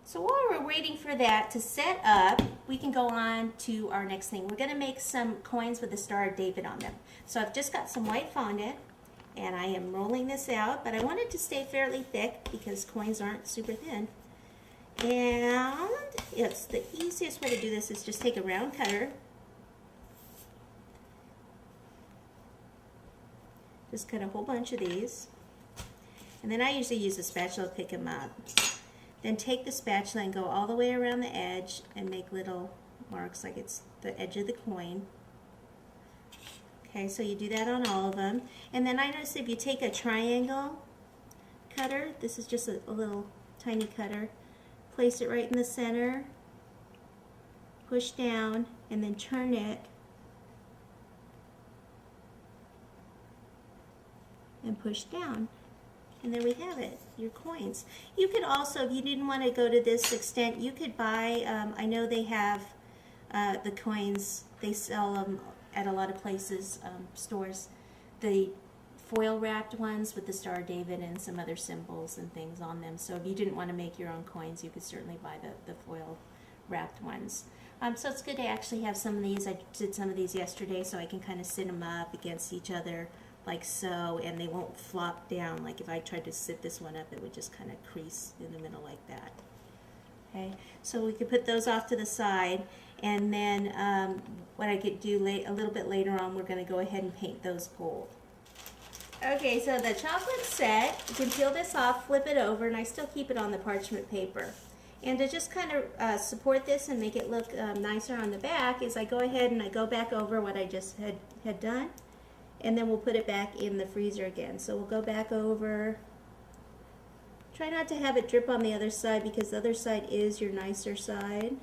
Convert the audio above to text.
So while we're waiting for that to set up, we can go on to our next thing. We're going to make some coins with the Star of David on them. So I've just got some white fondant, and I am rolling this out, but I want it to stay fairly thick because coins aren't super thin. And it's the easiest way to do this is just take a round cutter, just cut a whole bunch of these, and then I usually use a spatula to pick them up. Then take the spatula and go all the way around the edge and make little marks like it's the edge of the coin. Okay, so you do that on all of them. And then I notice if you take a triangle cutter, this is just a little tiny cutter, place it right in the center, push down, and then turn it and push down. And there we have it, your coins. You could also, if you didn't want to go to this extent, you could buy, I know they have the coins, they sell them at a lot of places, stores, the foil wrapped ones with the Star of David and some other symbols and things on them. So if you didn't want to make your own coins, you could certainly buy the foil wrapped ones. So it's good to actually have some of these. I did some of these yesterday so I can kind of sit them up against each other like so, and they won't flop down. Like if I tried to sit this one up, it would just kind of crease in the middle like that. Okay, so we could put those off to the side, and then what I could do a little bit later on, we're going to go ahead and paint those gold. Okay, so the chocolate's set. You can peel this off, flip it over, and I still keep it on the parchment paper. And to just kind of support this and make it look nicer on the back is I go ahead and I go back over what I just had done, and then we'll put it back in the freezer again. So we'll go back over. Try not to have it drip on the other side because the other side is your nicer side.